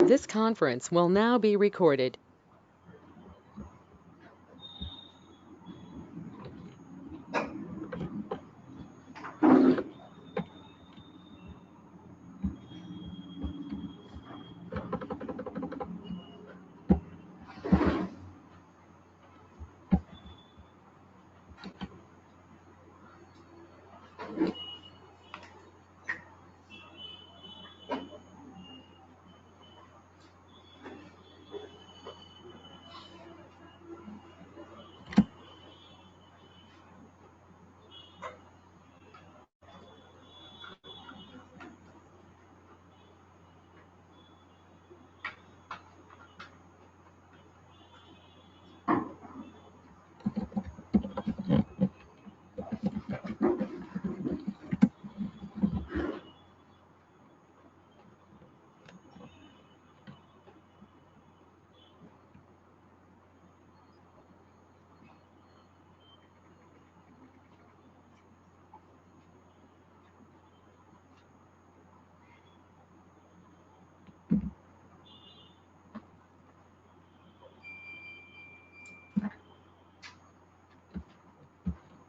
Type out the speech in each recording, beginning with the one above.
This conference will now be recorded.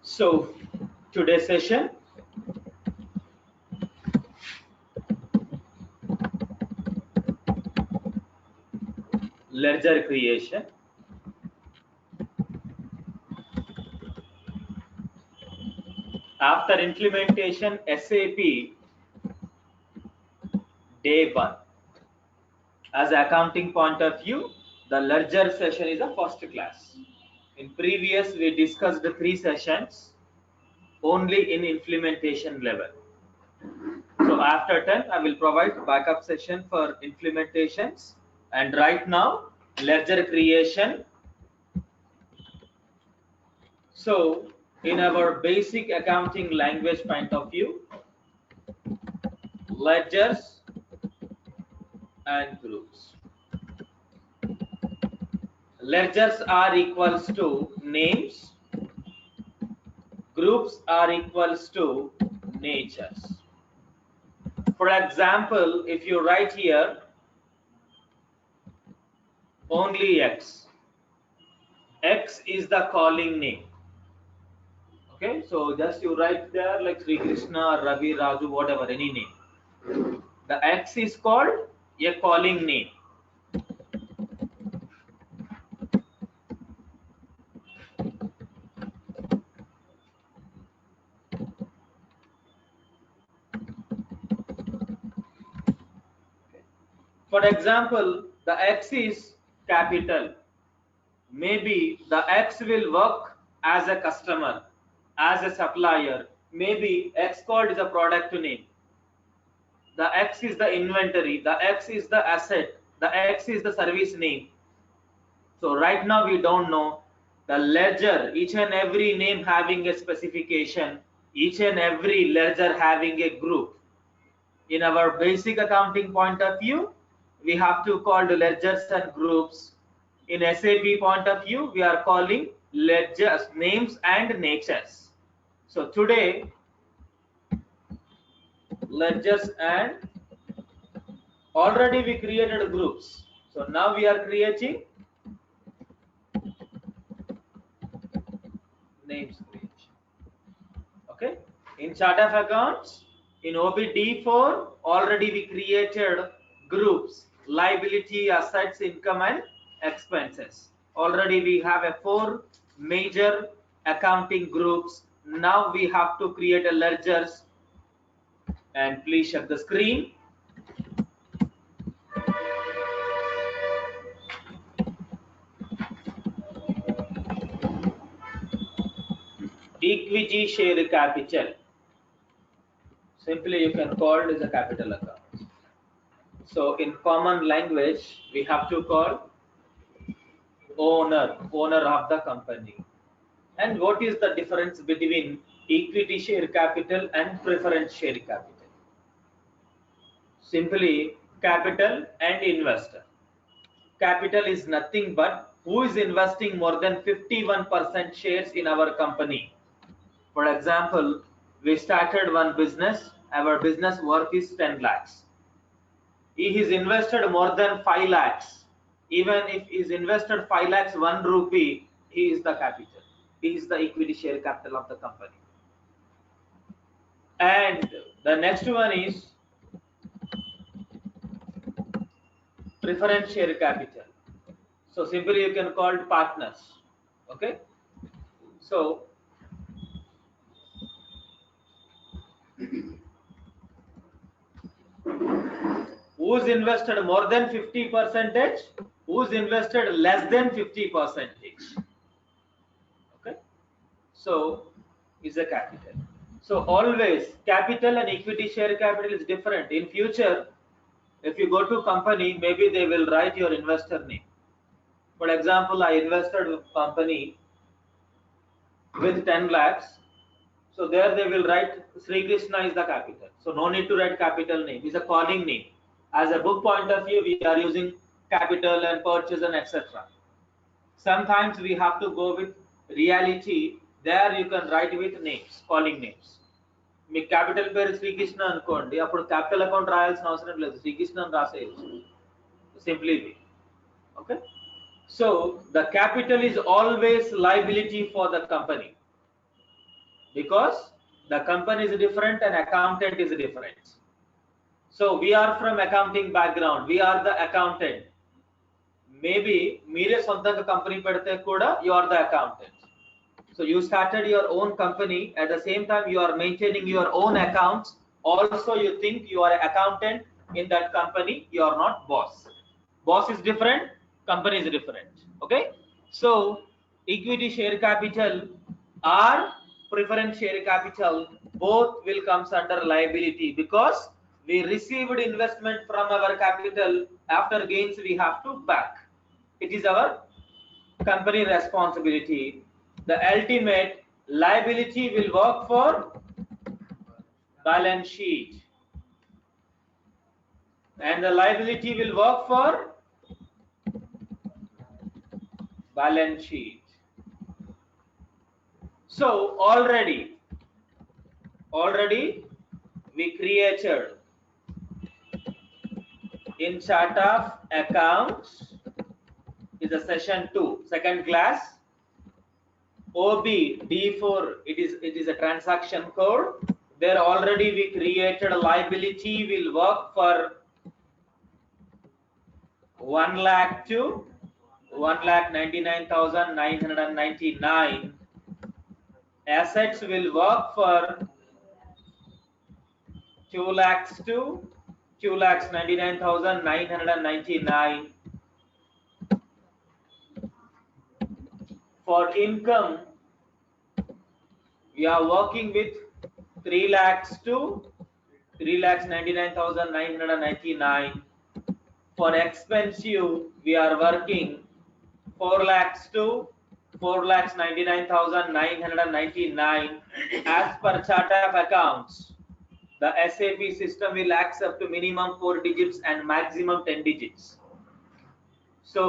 So today's session, ledger creation. After implementation SAP day 1. As accounting point of view, the ledger session is a first class. In previous we discussed the 3 sessions only in implementation level. So after 10 I will provide backup session for implementations, and right now ledger creation. So in our basic accounting language point of view, ledgers and groups. Ledgers are equals to names, groups are equals to natures. For example, if you write here only X is the calling name. Okay, so just you write there like Sri Krishna, Ravi, Raju, whatever, any name. The X is called a calling name. For example, the X is capital. Maybe the X will work as a customer, as a supplier. Maybe X called is a product name. The X is the inventory. The X is the asset. The X is the service name. So right now we don't know the ledger, each and every name having a specification, each and every ledger having a group. In our basic accounting point of view, we have to call the ledgers and groups. In SAP point of view, we are calling ledgers, names and natures. So today, ledgers and already we created groups. So now we are creating names creation. Okay. In chart of accounts, in OBD4, already we created groups, liability, assets, income and expenses. Already we have a 4 major accounting groups. Now we have to create a ledgers, and please share the screen. Equity share capital. Simply you can call it as a capital account. So in common language, we have to call owner of the company. And what is the difference between equity share capital and preference share capital? Simply capital and investor. Capital is nothing but who is investing more than 51% shares in our company. For example, we started one business, our business worth is 10 lakhs. he is invested more than 5 lakhs. Even if he is invested 5 lakhs 1 rupee, he is the capital. He is the equity share capital of the company. And the next one is preference share capital. So simply you can call it partners. Okay. So who's invested more than 50%, who's invested less than 50%. Okay. So is a capital. So always capital and equity share capital is different. In future, if you go to company, maybe they will write your investor name. For example, I invested with company with 10 lakhs. So there they will write Sri Krishna is the capital. So no need to write capital name. It's a calling name. As a book point of view, we are using capital and purchase and etc. Sometimes we have to go with reality. There you can write with names, calling names. Me capital పేరు శ్రీకృష్ణ అనుకోండి, అప్పుడు capital account రాయాల్సిన అవసరం లేదు, శ్రీకృష్ణ అని రాసేయచ్చు simply. Okay. So the capital is always liability for the company because the company is different and accountant is different. So we are from accounting background, we are the accountant. Maybe mere sontanga company pedte kuda you are the accountant. So you started your own company, at the same time you are maintaining your own accounts. Also you think you are an accountant in that company, you are not boss. Boss is different, company is different. Okay. So equity share capital or preference share capital, both will comes under liability because we received investment from our capital. After gains we have to back. It is our company responsibility. The ultimate liability will work for balance sheet and the liability will work for balance sheet. So already we created in chart of accounts is a session 2, second class. OB D4, it is a transaction code. There already we created a liability will work for 1 lakh to 1,99,999. Assets will work for 2 lakhs to 2,99,999. For income, we are working with 3 lakhs to 3,99,999. For expensive, we are working 4 lakhs to 4,99,999. As per chart of accounts, the SAP system will accept minimum 4 digits and maximum 10 digits. So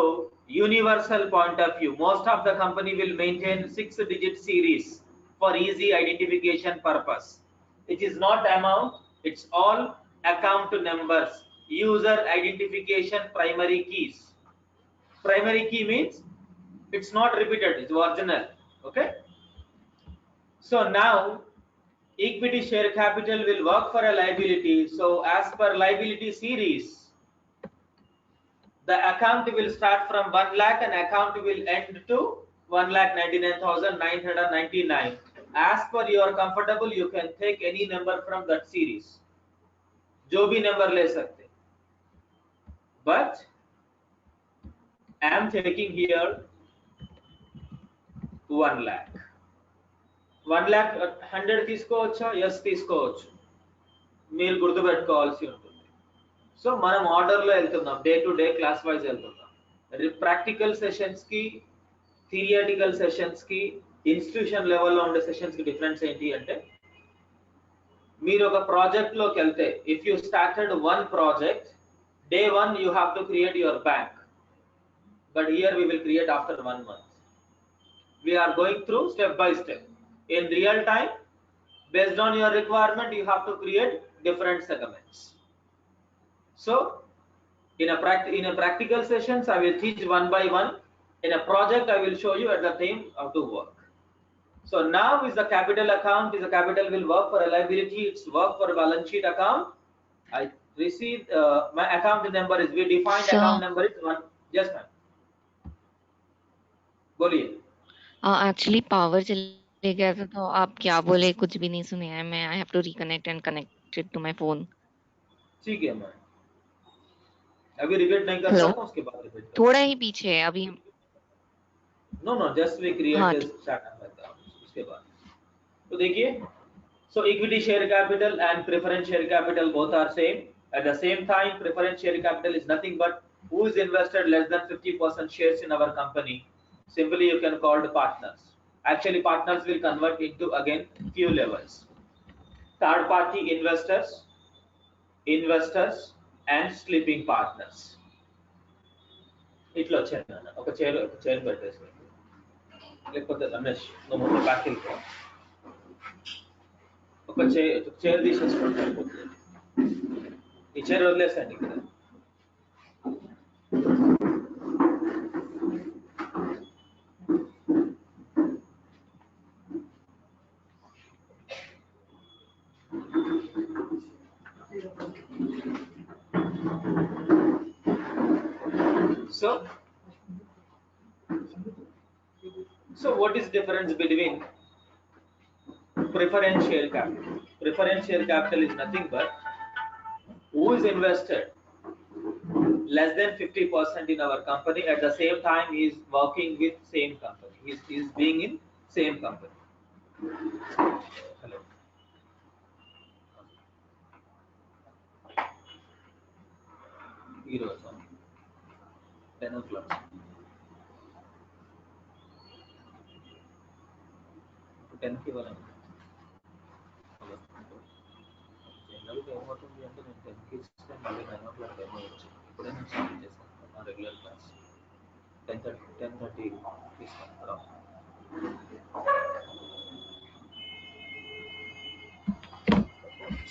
universal point of view, most of the company will maintain 6-digit series for easy identification purpose. It is not amount, it's all account numbers, user identification primary keys. Primary key means it's not repeated, it's original. Okay. So now equity share capital will work for a liability. So as per liability series, the account will start from 1 lakh and account will end to 1,99,999. As per your comfortable, you can take any number from that series. जो भी number ले सकते. But I am taking here 1 lakh. 1 lakh 100 తీసుకోవచ్చా? yes తీసుకోవచ్చు. మీరు గుర్తుపెట్టుకోవాల్సి ఉంటుంది. So మనం ఆర్డర్లో వెళ్తున్నాం, day to day class wise వెళ్తున్నాం. ప్రాక్టికల్ సెషన్స్కి, థియరిటికల్ సెషన్స్కి, ఇన్స్టిట్యూషన్ లెవెల్లో ఉండే సెషన్స్కి డిఫరెన్స్ ఏంటి అంటే, మీరు ఒక ప్రాజెక్ట్లోకి వెళ్తే if you started 1 project, day 1 you have to create your bank. But here we will create after 1 month. We are going through step by step. In real time, based on your requirement, you have to create different segments. So In a practical sessions, I will teach one by one. In a project, I will show you at the time how to work. So now is the capital account. Is the capital will work for a liability. It's work for a balance sheet account. I received my account number is we defined Sir, account number is one. Yes, ma'am. बोलिए. Actually power चले गया था तो आप क्या बोले कुछ भी नहीं सुने हैं. मैं I have to reconnect and connected to my phone. ठीक है मैम. अभी रिपीट नहीं कर हेलो, सकता उसके बाद रिपीट कर. थोड़ा ही पीछे है अभी. No no just we create हाँ, दिस स्टार्टअप रहता उसके बाद. तो देखिए, so equity share capital and preference share capital both are same. At the same time, preference share capital is nothing but who is invested less than 50% shares in our company. Simply you can call the partners. Actually partners will convert into again few levels. Third party investors and sleeping partners. ఇట్లా వచ్చాను నాన్న. ఒక chair పెట్టేసి లేకపోతే రమేష్ నువ్వు ముందు back వెళ్ళిపో. ఒక చైర్ తీసేసుకోండి సరిపోతుంది. ఈ చైర్ వదిలేసండి ఇక్కడ. So what is difference between preference share capital? Preference share capital is nothing but who is invested less than 50% in our company. At the same time he is working with same company. He is being in same company. Hello. ఈరోజు 10 o'clock. ఇప్పుడు 10కి ఇవ్వాలండి. జనరల్గా ఏమవుతుంది అంటే నేను 10కి ఇస్తే మళ్ళీ 9 o'clock ఏమో వచ్చు. ఇప్పుడే నేను స్టార్ట్ చేస్తాను నా రెగ్యులర్ క్లాస్. 10:30 తీసుకుంటాను.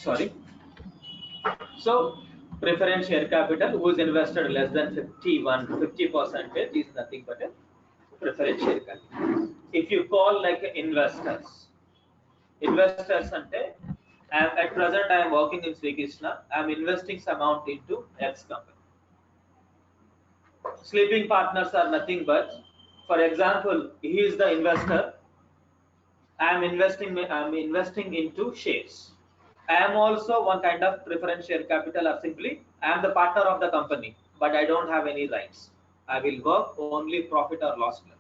Sorry. So preference share capital who is invested less than 50% is nothing but a preference share capital. If you call like investors ante at present I am working in Sri Krishna. I am investing some amount into X company. Sleeping partners are nothing but, for example, he is the investor. I am investing into shares. I am also one kind of preference share capital, or simply I am the partner of the company, but I don't have any rights. I will work only profit or loss level.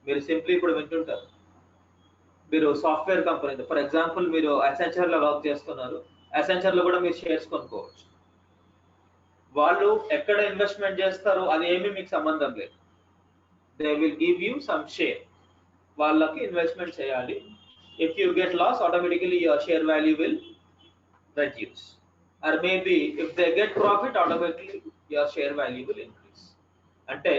మీరు simply ఇప్పుడు వింటుంటారు, మీరు software company for example మీరు Accenture లో work చేస్తున్నారు. Accenture లో కూడా మీరు shares కొనుక్కోవచ్చు. వాళ్ళు ఎక్కడ ఇన్వెస్ట్మెంట్ చేస్తారు అది ఏమీ మీకు సంబంధం లేదు. They will give you some share. వాళ్ళకి ఇన్వెస్ట్మెంట్ చేయాలి. If you get lost automatically your share value will reduce, or maybe if they get profit automatically your share value will increase. Ante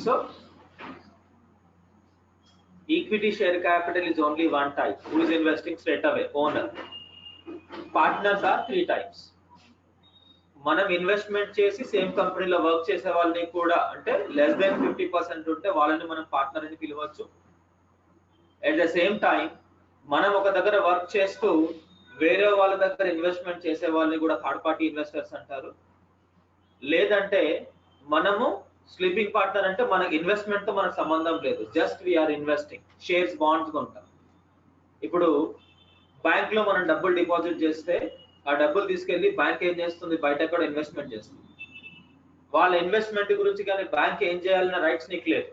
so equity share capital is only one type. Who is investing straight away? Owner. Partners are three types. మనం investment చేసి same కంపెనీలో work చేసే వాళ్ళని కూడా అంటే less than 50% ఉంటే వాళ్ళని మనం పార్ట్నర్ అని పిలవచ్చు. అట్ ద సేమ్ టైం మనం ఒక దగ్గర వర్క్ చేస్తూ వేరే వాళ్ళ దగ్గర ఇన్వెస్ట్మెంట్ చేసే వాళ్ళని కూడా థర్డ్ పార్టీ ఇన్వెస్టర్స్ అంటారు. లేదంటే మనము స్లీపింగ్ పార్ట్నర్ అంటే మన ఇన్వెస్ట్మెంట్ తో మనకు సంబంధం లేదు, just we are investing. Shares bonds కొంటాం. ఇప్పుడు బ్యాంక్ లో మనం డబ్బులు డిపాజిట్ చేస్తే ఆ డబ్బులు తీసుకెళ్లి బ్యాంక్ ఏం చేస్తుంది, బయట కూడా ఇన్వెస్ట్మెంట్ చేస్తుంది. వాళ్ళ ఇన్వెస్ట్మెంట్ గురించి కానీ బ్యాంక్ ఏం చేయాలన్న రైట్స్ నీకు లేదు,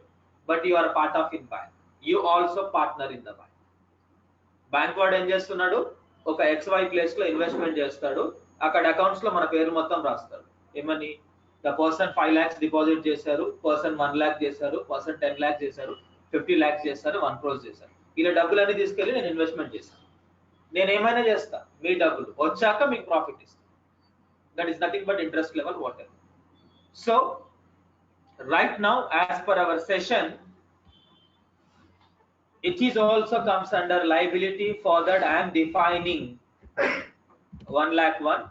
but you are part of in bank. You also partner in the bank. Bank వాడు ఏం చేస్తున్నాడు, ఒక XY ప్లేస్ లో ఇన్వెస్ట్మెంట్ చేస్తాడు. అక్కడ అకౌంట్స్ లో మన పేరు మొత్తం రాస్తాడు. ఏమని, ద పర్సన్ 5 lakhs డిపాజిట్ చేశారు, పర్సన్ 1 lakh చేశారు, పర్సన్ 10 lakhs చేశారు, 50 lakhs చేశారు, 1 crore చేశారు. ఇలా డబ్బులన్నీ తీసుకెళ్లి నేను ఇన్వెస్ట్మెంట్ చేశాను. నేను ఏమైనా చేస్తా, మీ డబ్బులు వచ్చాక మీకు ప్రాఫిట్ ఇస్తాను. That is nothing but interest level whatever. So right now as per our session It is also comes under liability. For that I am defining 1,01,000.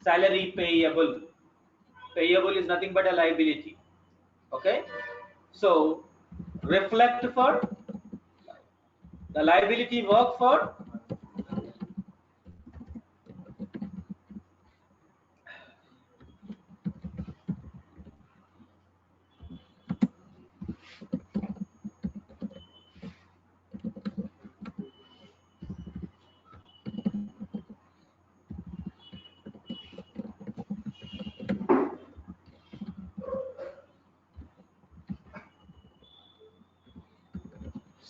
Salary payable. Payable is nothing but a liability. Okay, so reflect for the liability, work for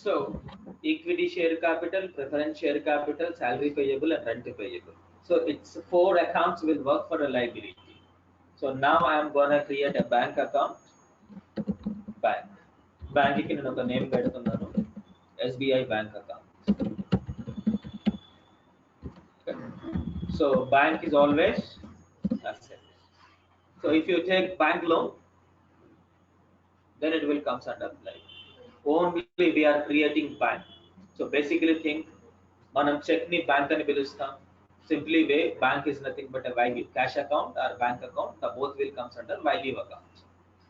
so equity share capital, preference share capital, salary payable, and rent payable. So it's 4 accounts will work for a liability. So now I am gonna create a bank account. Bank ki nenu oka name pedutunnanu, SBI bank account. Okay. So bank is always asset. So if you take bank loan, then it will comes under liability. Only we are creating bank. So basically think, manam check ni bank ani pilustam. Simply way, bank is nothing but a value. Cash account or bank account, the both will comes under value account.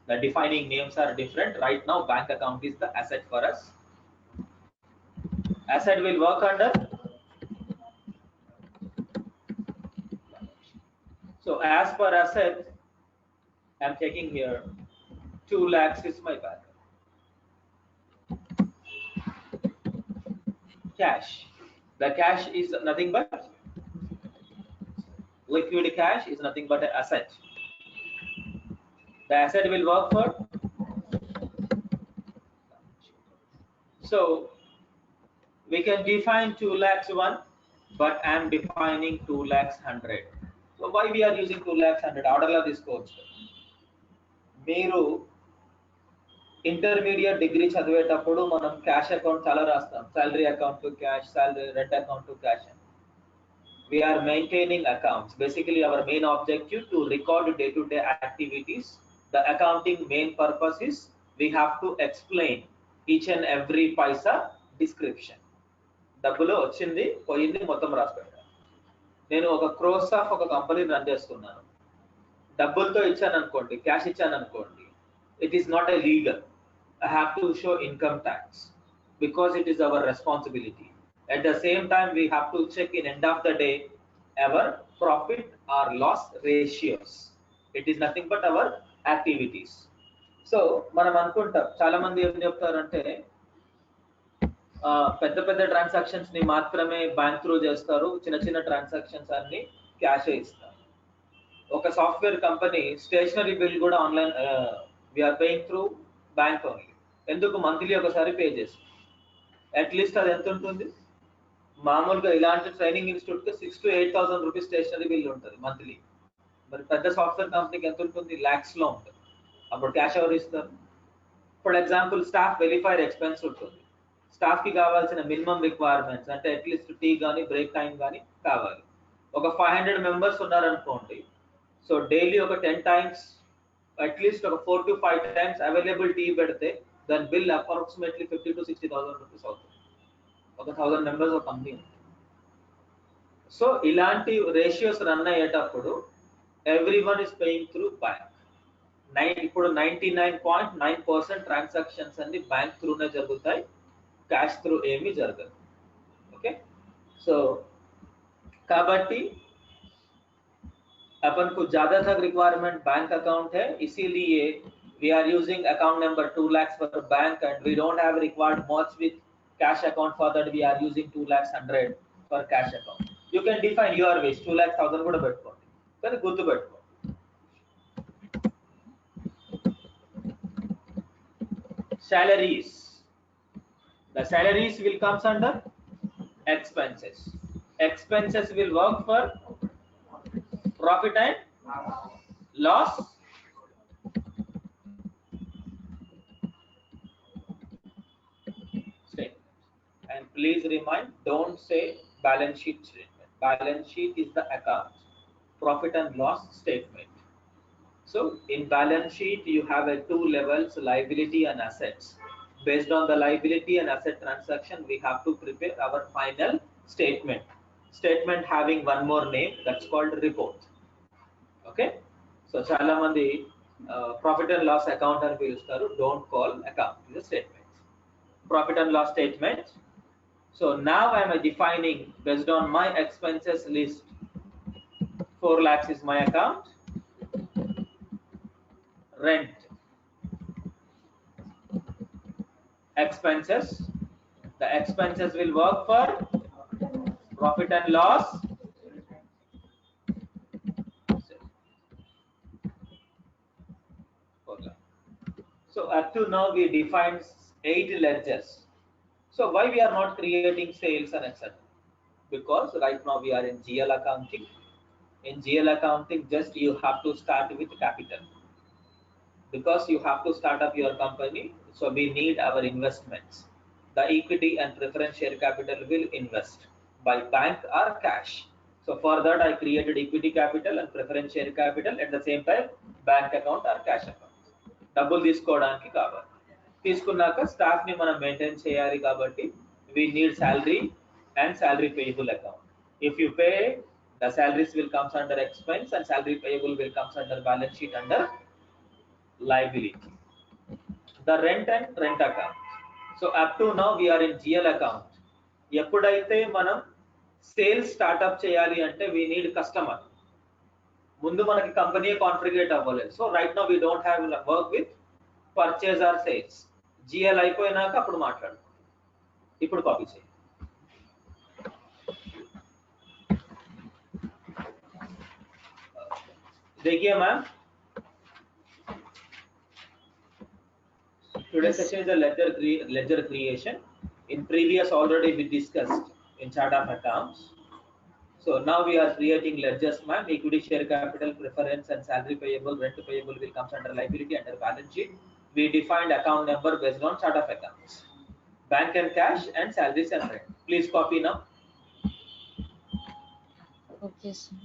The defining names are different. Right now bank account is the asset for us. Asset will work under. So as per asset, I am taking here 2 lakhs is my bank. Cash. The cash is nothing but liquid cash is nothing but an asset. The asset will work for. So we can define 2 lakhs 1, but I am defining 2 lakhs 100. So why we are using 2 lakhs 100? Order of this course. మీరు intermediate degree చదివేటప్పుడు మనం cash account చాలా రాస్తాం. Salary account to cash, salary rent account to cash. We are maintaining accounts. Basically our main objective to record day-to-day activities. The accounting main purpose is we have to explain each and every paisa description. డబ్బులు వచ్చింది పోయింది మొత్తం రాసి పెట్టాను. నేను ఒక crores of ఒక company run చేస్తున్నాను. డబ్బులతో ఇచ్చాను అనుకోండి, క్యాష్ ఇచ్చాను అనుకోండి, it is not a legal. I have to show income tax because it is our responsibility. At the same time we have to check in end of the day our profit or loss ratios. It is nothing but our activities. So మనం అనుకుంటాం, చాలా మంది ఏం చెప్తారంటే పెద్ద పెద్ద transactions ని మాత్రమే బ్యాంక్ త్రూ చేస్తారు, చిన్న చిన్న ట్రాన్సాక్షన్స్ అన్ని క్యాష్ ఇస్తారు. ఒక సాఫ్ట్వేర్ కంపెనీ స్టేషనరీ బిల్ కూడా online we are paying through bank only. ఎందుకు? మంత్లీ ఒకసారి పే చేస్తాం. అట్లీస్ట్ అది ఎంత ఉంటుంది? మామూలుగా ఇలాంటి ట్రైనింగ్ ఇన్స్టిట్యూట్ కి 6,000 to 8,000 రూపీస్ స్టేషనరీ బిల్ ఉంటుంది మంత్లీ. మరి పెద్ద సాఫ్ట్వేర్ కంపెనీకి ఎంత ఉంటుంది? లాక్స్ లో ఉంటుంది. అప్పుడు క్యాష్ ఎవరు ఇస్తారు? For example staff verifier expense ఉంటుంది. స్టాఫ్ కి కావాల్సిన మినిమం రిక్వైర్మెంట్స్ అంటే అట్లీస్ట్ టీ కానీ బ్రేక్ టైం కానీ కావాలి. ఒక 500 మెంబర్స్ ఉన్నారనుకోండి, సో డైలీ ఒక 10 టైమ్స్ అట్లీస్ట్ ఒక 4 to 5 టైమ్స్ అవైలబుల్ టీ పెడితే దాని బిల్ అప్రాక్సిమేట్లీ 50,000 to 60,000 రూపీస్ అవుతుంది. ఒక 1000 మెంబర్స్ ఒక కంపెనీ. సో ఇలాంటి రేషియోస్ రన్ అయ్యేటప్పుడు everyone is paying through bank. ఇప్పుడు 99.9% ట్రాన్సాక్షన్స్ అన్ని బ్యాంక్ త్రూనే జరుగుతాయి, క్యాష్ త్రూ ఏమీ జరగదు. ఓకే, సో కాబట్టి अपन को ज्यादातर रिक्वायरमेंट बैंक अकाउंट है, इसीलिए we are using account number 2 lakhs for bank and we don't have required much with cash account. For that we are using 2 lakhs 100 for cash account. You can define your ways. 2 lakhs 1000 కూడా పెట్టుకోండి, కానీ గుర్తు పెట్టుకోండి. Salaries. The salaries will comes under expenses. Expenses will work for profit and loss statement. And please remind, don't say balance sheet statement. Balance sheet is the account. Profit and loss statement. So in balance sheet, you have a two levels, liability and assets. Based on the liability and asset transaction, we have to prepare our final statement. Statement having one more name, that's called report. Okay. So చాలా మంది profit and loss account అని పిలుస్తారు. Don't call account. It's a statement. Profit and loss statement. So now I am defining based on my expenses list. 4 lakhs is my account. Rent. Expenses. The expenses will work for profit and loss. So up to now we defined 8 ledgers. So why we are not creating sales and etc. Because right now we are in GL accounting. In GL accounting, just you have to start with capital. Because you have to start up your company, so we need our investments. The equity and preference share capital will invest by bank or cash. So for that I created equity capital and preference share capital, at the same time bank account or cash account. డబ్బులు తీసుకోవడానికి కావాలి. తీసుకున్నాక staff ని మనం maintain చేయాలి కాబట్టి we need salary and salary payable account. If you pay, the salaries will comes under expense and salary payable will comes under balance sheet under liability. The rent and rent account. So up to now we are in GL account. ఎప్పుడైతే మనం sales startup చేయాలి అంటే we need customer. ముందు మనకి company కాన్ఫిగరేట్ అవ్వలేదు. So right now we don't have work with purchase or sales. GL అయిపోయినాక అప్పుడు మాట్లాడు. ఇప్పుడు కాపీ చేయి. देखिए ma'am, today's session is a ledger creation. In previous already we discussed in chart of accounts. So now we are creating ledgers, ma'am. Equity share capital, preference and salary payable, rent payable will comes under liability under balance sheet. We defined account number based on chart of accounts. Bank and cash and salaries and rent. Please copy now. Okay, sir.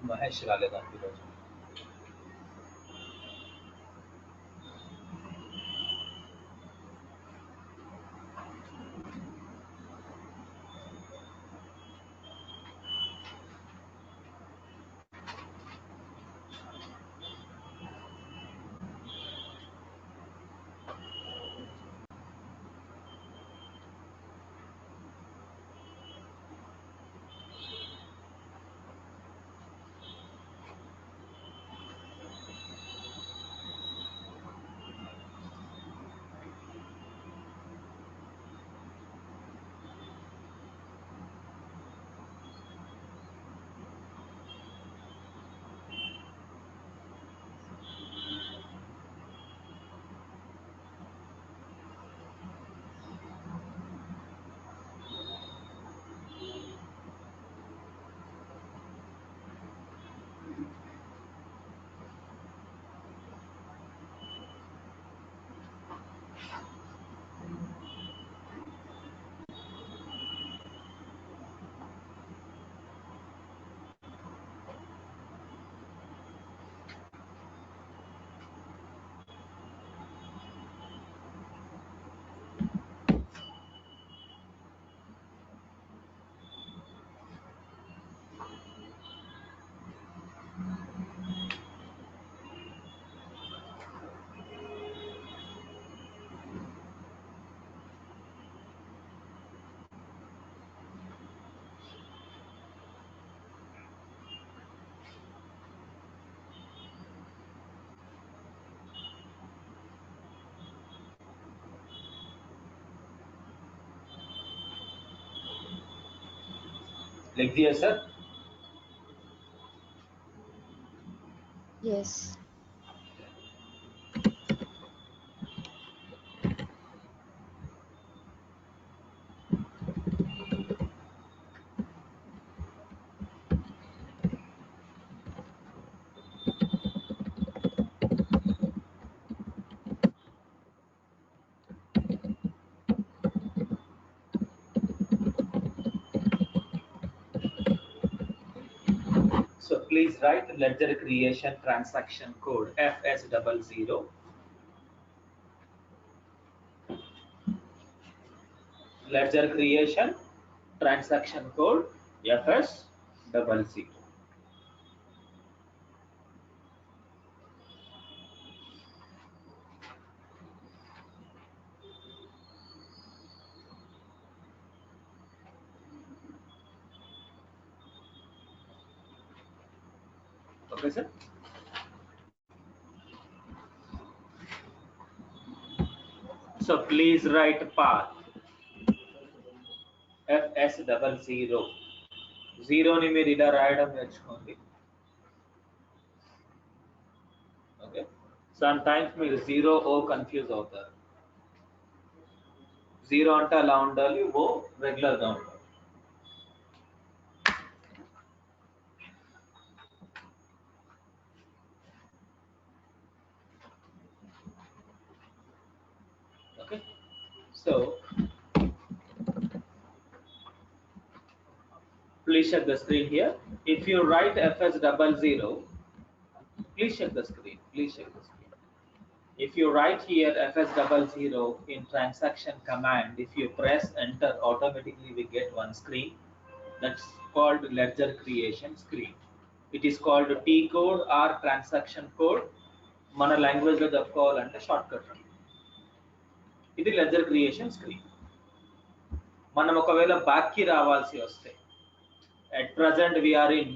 Mahesh రాలేదా ఈరోజు? लिख दिया sir? Yes. So please write ledger creation transaction code FS00. Ledger creation transaction code FS00. Okay, sir. So please write path FS00. జీరోని మీరు ఇలా రాయడం నేర్చుకోండి. Okay, some times మీరు zero ఓ confuse అవుతారు. జీరో అంటే అలా ఉండాలి, ఓ రెగ్యులర్ గా ఉండాలి. Okay, so please check the screen here. If you write FS00, please check the screen. Please check the screen. If you write here FS00 in transaction command, if you press enter, automatically we get one screen. That's called ledger creation screen. It is called T code or transaction code. మన language లో చెప్పుకోవాలంటే short cut. ఇది ledger creation screen. మనం ఒకవేళ back కి రావాల్సి వస్తే, at present we are in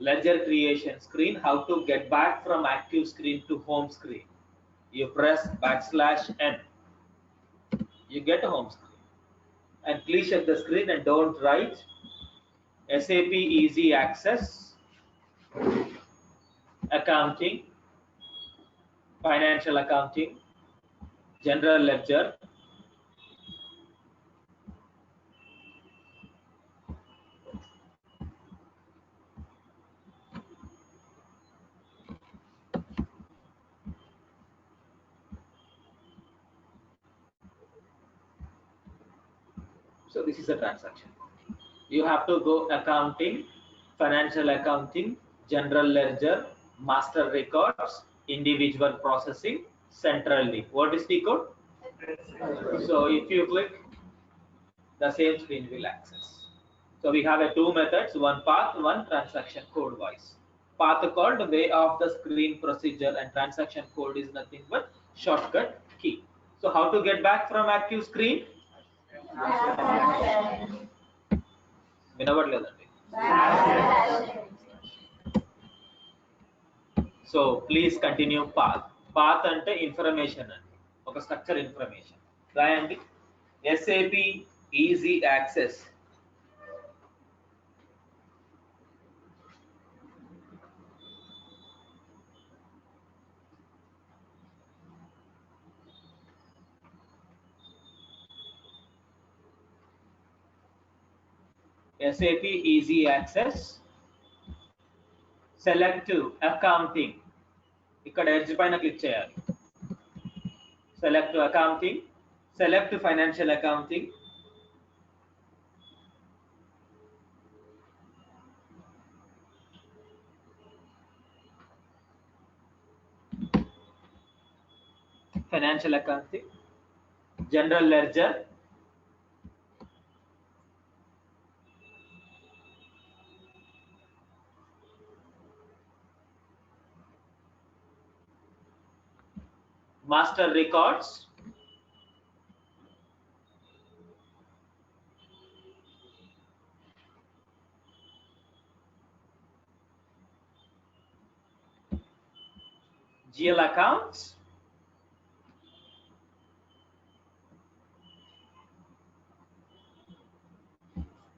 ledger creation screen. How to get back from active screen to home screen? You press \n, you get a home screen. And please check the screen and don't write SAP Easy Access, accounting, financial accounting, general ledger, so this is a transaction. You have to go accounting, financial accounting, general ledger, master records, individual processing, centrally. What is the code? So if you click, the same screen will access. So we have two methods, one path, one transaction code wise. Path called way of the screen procedure, and transaction code is nothing but shortcut key. So how to get back from active screen? వినబడలేదండి. So please continue path. Path అంటే information అండి, ఒక structure information. రాయండి SAP easy access. SAP easy access, select accounting, ఇక్కడ edge పైన click చేయాలి. Select accounting, select financial accounting, financial accounting, general ledger, master records, GL accounts,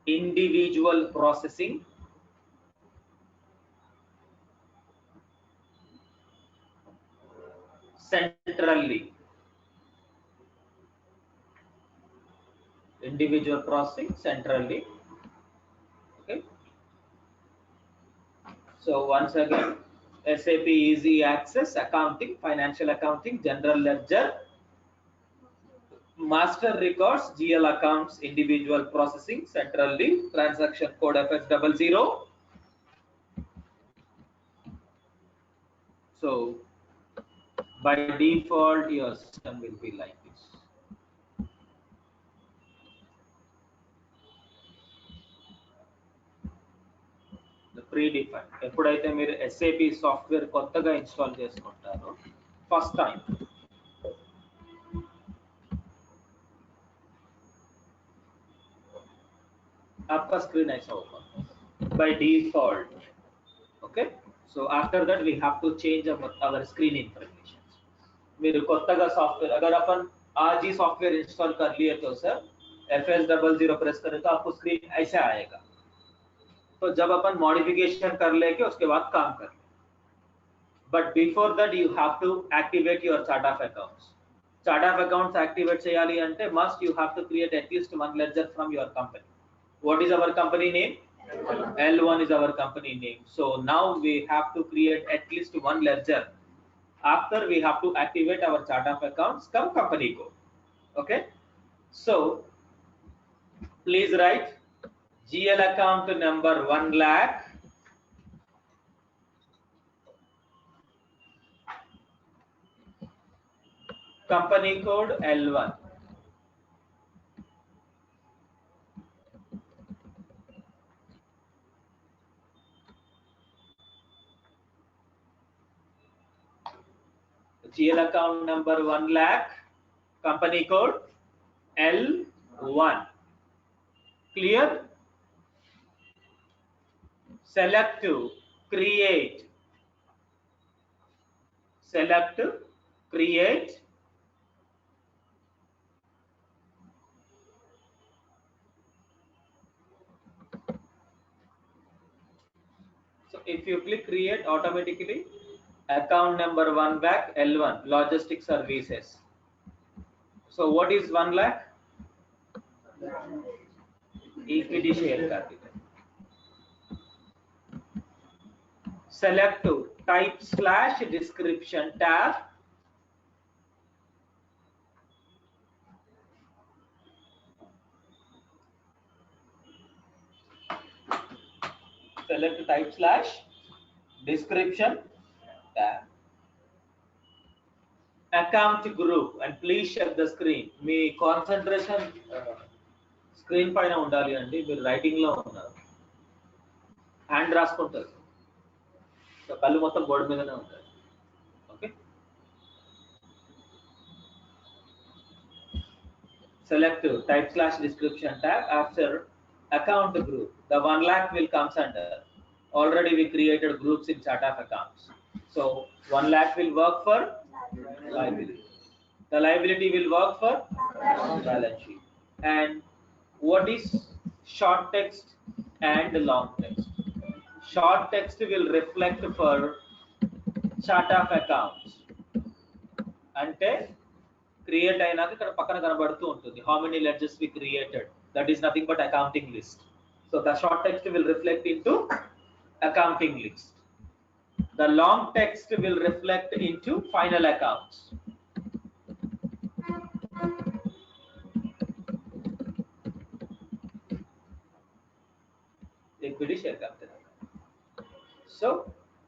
individual processing, centrally. Individual processing centrally. Okay. So once again, SAP Easy Access, accounting, financial accounting, general ledger, master records, GL accounts, individual processing centrally, transaction code FS00. So by default, your system will be like this. Predefined. ఎప్పుడైతే మీరు SAP software కొత్తగా install చేసుకుంటారో first time आपका screen ऐसा होगा by default. Okay, so after that we have to change our screen information. మీరు కొత్తగా software अगर अपन आज ही सॉफ्टवेयर इंस्टॉल कर लिए तो सर FS00 प्रेस करें तो आपको स्क्रीन ऐसा आएगा. तो जब अपन मॉडिफिकेशन कर लेके उसके बाद काम कर ले. But before that you have to activate your chart of accounts. Chart of accounts activate cheyali ante must you have to create at least one ledger from your company. What is our company name? L1 is our company name. So now we have to create at least one ledger. After we have to activate our chart of accounts, come company code. Okay. So please write GL account number 1 lakh. Company code L1. GL account number 1 lakh. Company code L1. Clear? Select to create. Select to create. So if you click create, automatically account number 1 lakh L1 logistics services. So what is 1 lakh? Equity share capital. Select to type/description tab. Select type/description tab. Account group and please share the screen. Me concentration screen పైన ఉండాలి అండి. మీరు writing లో ఉన్నారు, hand రాసుకుంటారు, so కళ్ళు మొత్తం board మీదనే ఉంటాయి. Okay, select type/description tab. After account group, the 1 lakh will comes under. Already we created groups in chart of accounts. So 1 lakh will work for liability. The liability will work for balance sheet. And what is short text and long text? Short text will reflect for chart of accounts. అంటే create అయినాక ఇక్కడ పక్కన కనబడుతూ ఉంటుంది how many ledgers we created. That is nothing but accounting list. So the short text will reflect into accounting list. The long text will reflect into final accounts. Equity share capital. So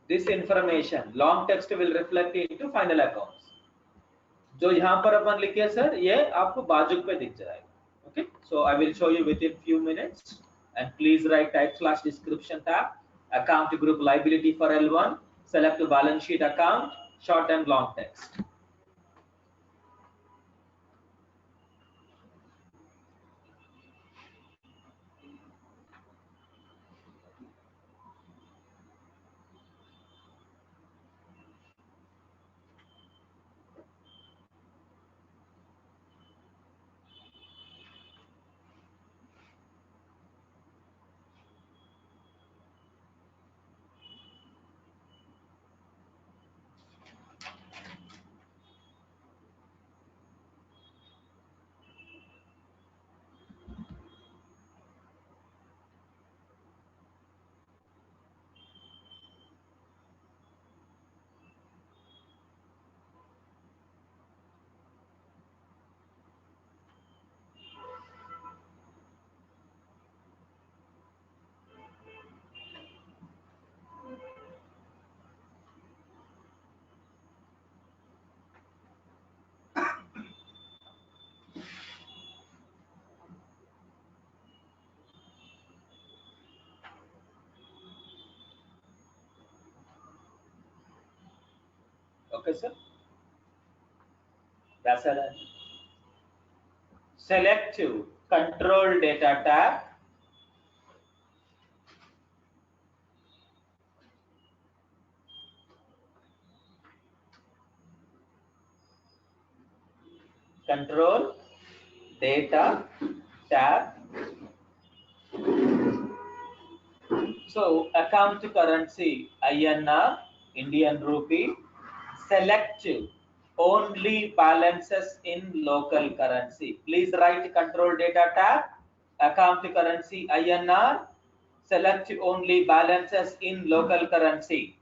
this information long text will reflect into final accounts. जो यहाँ पर अपन लिखे sir ये आपको बाजू पे दिख जाएगा. Okay, so I will show you within few minutes. And please write type/description tab, account group liability for L1, select balance sheet account, short and long text. Okay, sir. That's it. Selective control data tab. Control data tab. So account currency INR, Indian rupee. Selective only balances in local currency. Please write control data tab. Account currency INR. Select only balances in local currency.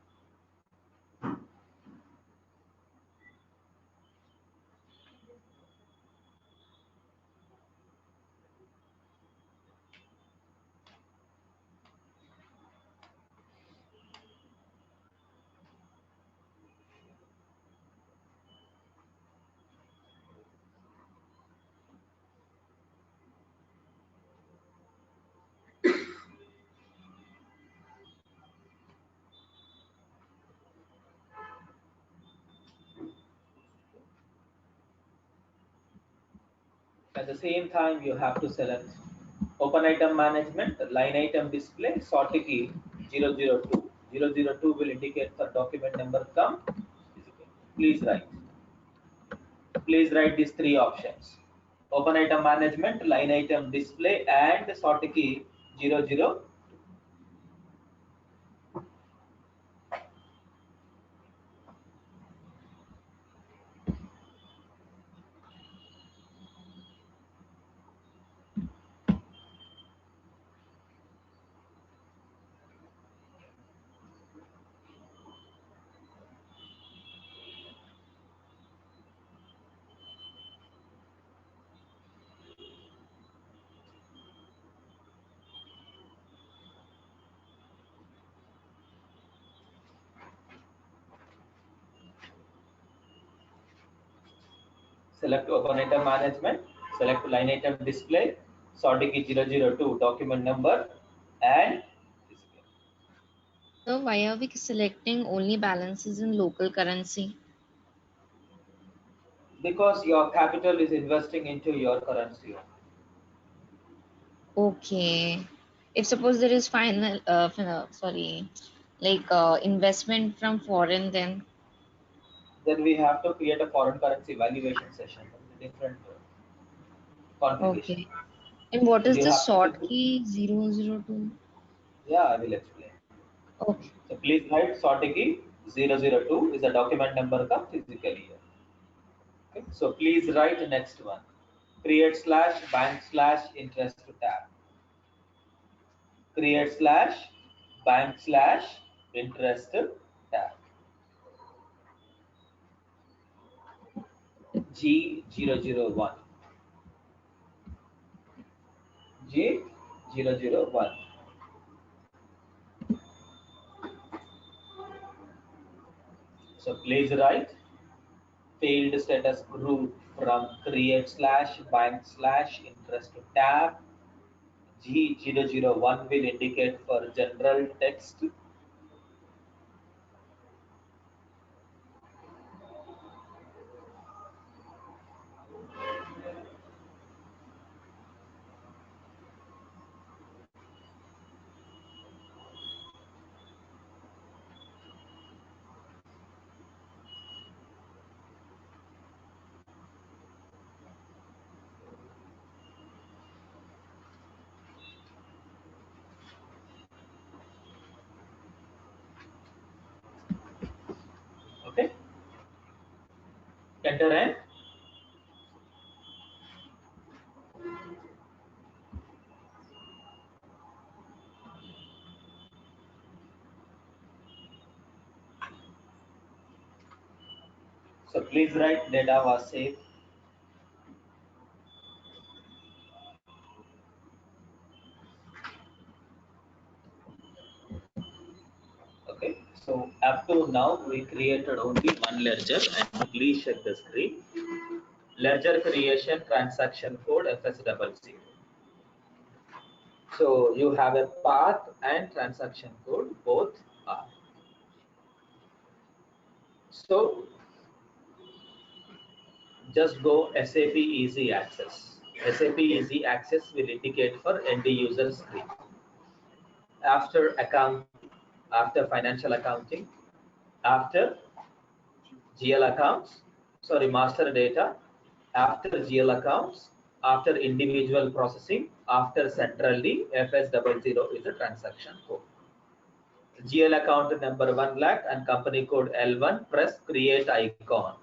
At the same time, you have to select open item management, line item display, sort key 002. 002 will indicate the document number come. Please write. Please write these three options. Open item management, line item display, and sort key 00. Select open item management, select line item display, sort key 002, document number, and display. So why are we selecting only balances in local currency? Because your capital is investing into your currency. Okay. If suppose there is investment from foreign, Then we have to create a foreign currency valuation session with different configuration. okay. And what Then is you the have to sort do, key 002? yeah, I will explain. Okay. So please write sort key 002 is a document number का physical year. Okay. So please write next one. Create slash bank slash interest tab. Create slash bank slash interest tab. G001. G001. So please write failed status group from create slash bank slash interest tab. G001 will indicate for general text. Okay. Enter and so please write data was saved. Okay. So up to now we created only one ledger and please check the screen. Ledger creation transaction code FS00. So you have a path and transaction code, both are. So just go SAP Easy Access. SAP Easy Access will indicate for end user screen. After accounting, after financial accounting, after GL accounts, sorry, master data, after GL accounts, after individual processing, after centrally, FS00 is the transaction code. GL account number 1 lakh and company code L1, press create icon.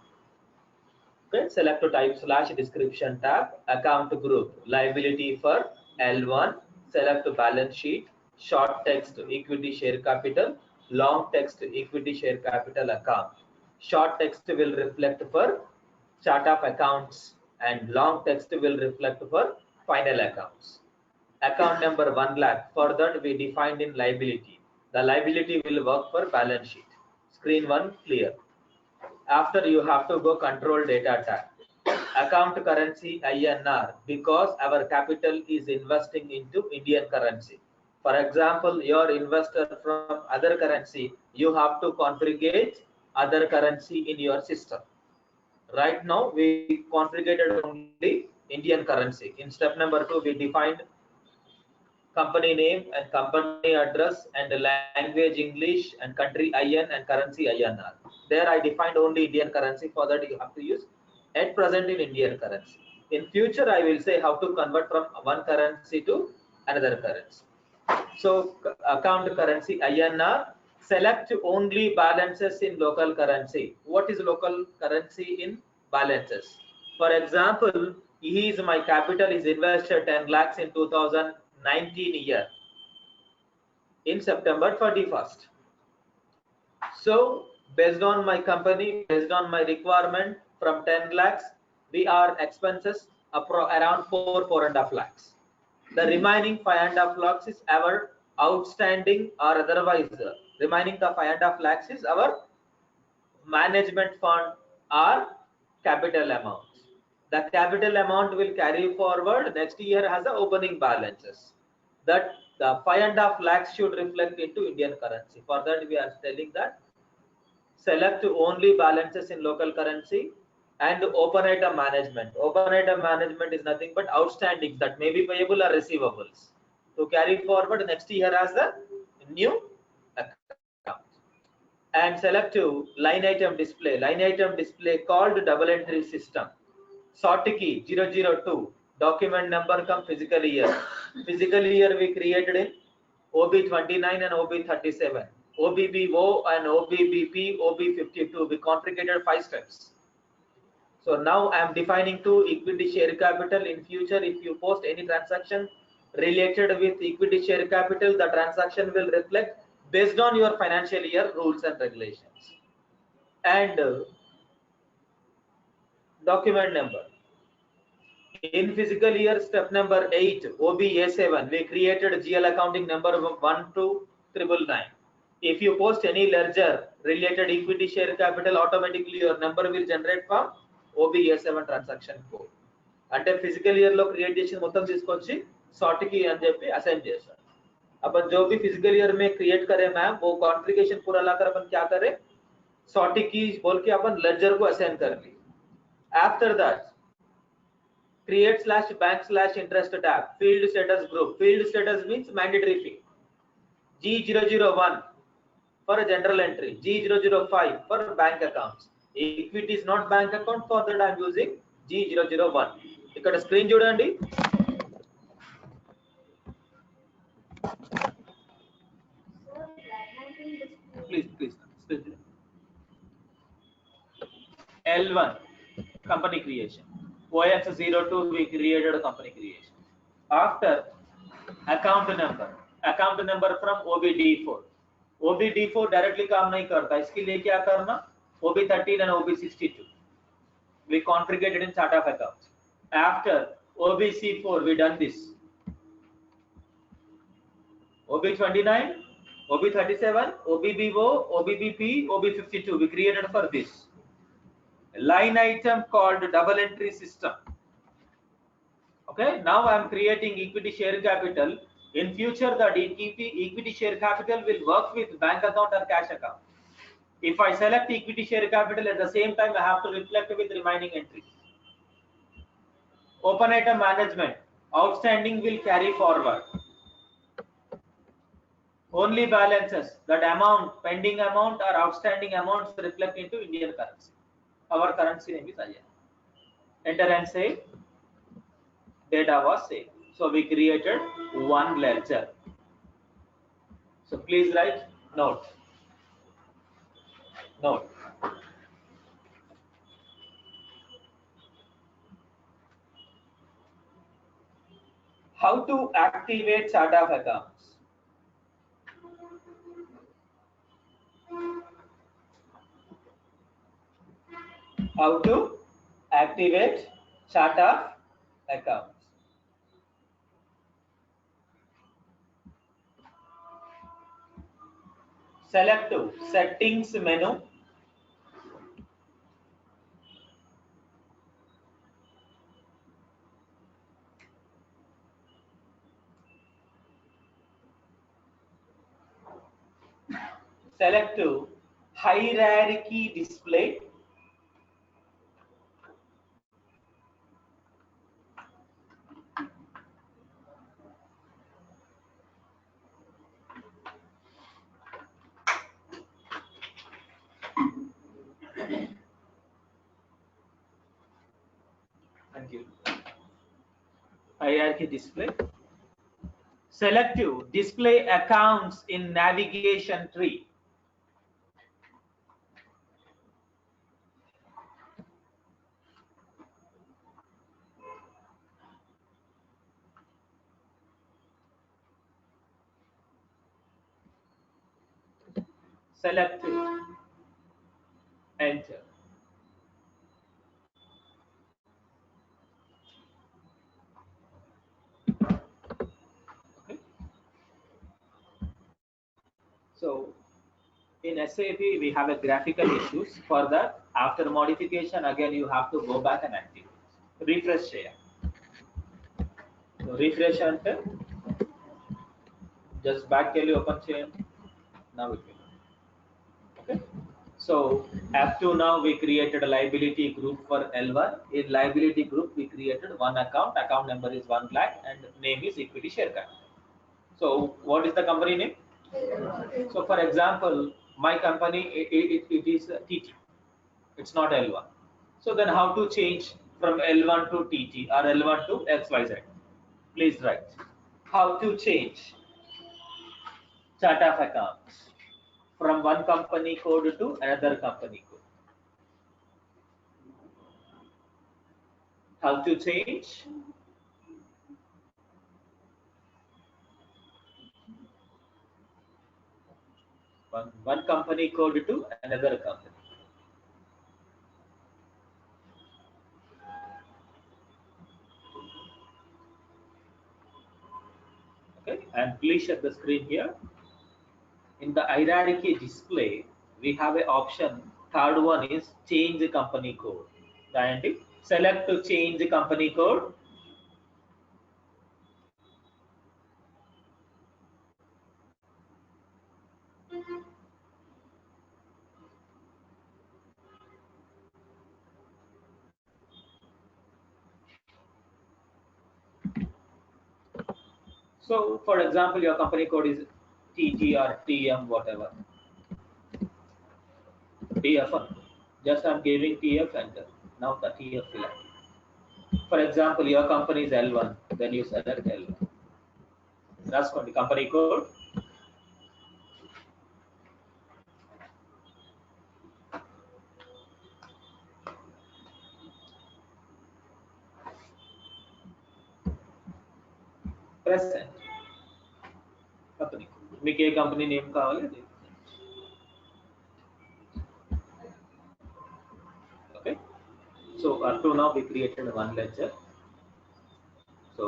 Okay, select to type / description tab, account group, liability for L1, select to balance sheet, short text equity share capital, long text equity share capital account. Short text will reflect for chart of accounts and long text will reflect for final accounts. Account number 1 lakh, for that we defined in liability. The liability will work for balance sheet. Screen 1 clear. After you have to go control data tab. Account currency INR, because our capital is investing into Indian currency. For example, your investor from other currency, you have to configure other currency in your system. Right now we configured only Indian currency. In step number 2 we defined company name and company address and language English and country IN and currency INR. There I defined only Indian currency. For that you have to use at present in Indian currency. In future I will say how to convert from one currency to another currency. So account currency INR, select only balances in local currency. What is local currency in balances? For example, my capital is invested 10 lakhs in 2019 year in September 31st. So based on my company, based on my requirement, from 10 lakhs, we are expenses around 4.5 lakhs. The remaining 5.5 lakhs is our outstanding, or otherwise remaining the 5.5 lakhs is our management fund or capital amount. The capital amount will carry forward next year as the opening balances. That the 5.5 lakhs should reflect into Indian currency. For that we are telling that select only balances in local currency and open item management. Open item management is nothing but outstanding that may be payable or receivables to carry forward next year as the new account. And select to line item display called double entry system. Sort key 002, document number come physical year. Physical year we created in OB29 and OB37. OBBO and OBBP, OB52, we configured 5 steps. So now I am defining to equity share capital. In future, if you post any transaction related with equity share capital, the transaction will reflect based on your financial year rules and regulations. And document number. In physical year, step number 8, OBA7, we created GL accounting number 12999. If you post any ledger related equity share capital, automatically your number will generate from OBA7 transaction code. అంటే physical year లో create చేసిన మొత్తం తీసుకొచ్చి sort की అని చెప్పి assign చేస్తారు. अपन जो भी फिजिकल ईयर में क्रिएट करें मैम वो कॉन्फ़िगरेशन पूरा लाकर अपन क्या करें सॉर्ट की बोल के अपन लेजर को असाइन कर ली. After that create /bank/interest tab, field status group. Field status means mandatory fee. G001 for a general entry, G005 for bank accounts. Equity is not bank account, for that I am using G001. ఇక్కడ screen చూడండి. Please. L1 company creation. OX02 we created a company creation. After account number from OBD4. OBD4 directly काम नहीं करता, इसके लिए क्या करना OB13 and OB62 we configured in chart of accounts. After OBC4 we done this. OB29, OB37, OBBO, OBBP, OB52 we created for this. Line item called double entry system. Okay, now I am creating equity share capital. In future the equity share capital will work with bank account or cash account. If I select equity share capital at the same time I have to reflect with remaining entries. Open item management, outstanding will carry forward. Only balances, that amount, pending amount or outstanding amounts reflect into Indian currency. Our currency name is INR. Enter and say data was saved. So we created one ledger. So please write note. Note. How to activate chart of accounts? How to activate chart of accounts? Select to settings menu. Select to hierarchy display. Thank you. Hierarchy display. Select to display accounts in navigation tree. Select to enter. Okay. So in SAP we have a graphical issues. For that, after modification, again you have to go back and activate. Refresh share. So refresh enter. Just back ke liye open చేయండి. Now it will. Okay. So up to now we created a liability group for L1. In liability group we created one account. Account number is 1 lakh and name is equity share capital. So what is the company name? So for example, my company it is TT. It's not L1. So then how to change from L1 to TT or L1 to XYZ? Please write. How to change chart of accounts from one company code to another company code? How to change one company code to another company? Okay, and please share the screen here. In the hierarchy display, we have an option. Third one is change the company code. And select to change the company code. So, for example, your company code is TG or TM, whatever. TF. Just I'm giving TF enter. Now the TF will enter. For example, your company is L1, then you select L1. That's called the company code. Press enter. Company. మీకు ఏ company name కావాలి? Okay. So up to now we created one ledger. So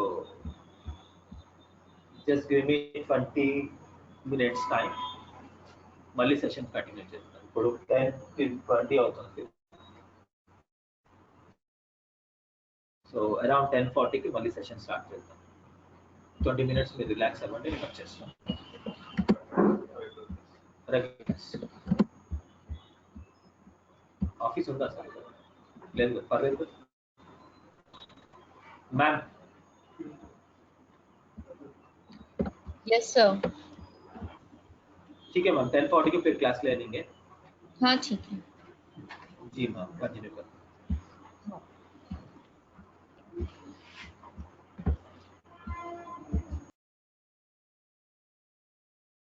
just give me 20 minutes time. మళ్ళీ session continue చేస్తాను. ఇప్పుడు 10:20 అవుతుంది. So around 10:40కి మళ్ళీ session start చేద్దాం. 20 minutes మీరు relax అవ్వండి, నేను వచ్చేస్తాను. ఆఫీస్ ఉందా సార్? లేదు, పర్లేదు. Ma'am yes sir. ठीक है मैम, 10:40 को फिर क्लास ले लेंगे। हाँ ठीक है। जी मैम, कंटिन्यू कर।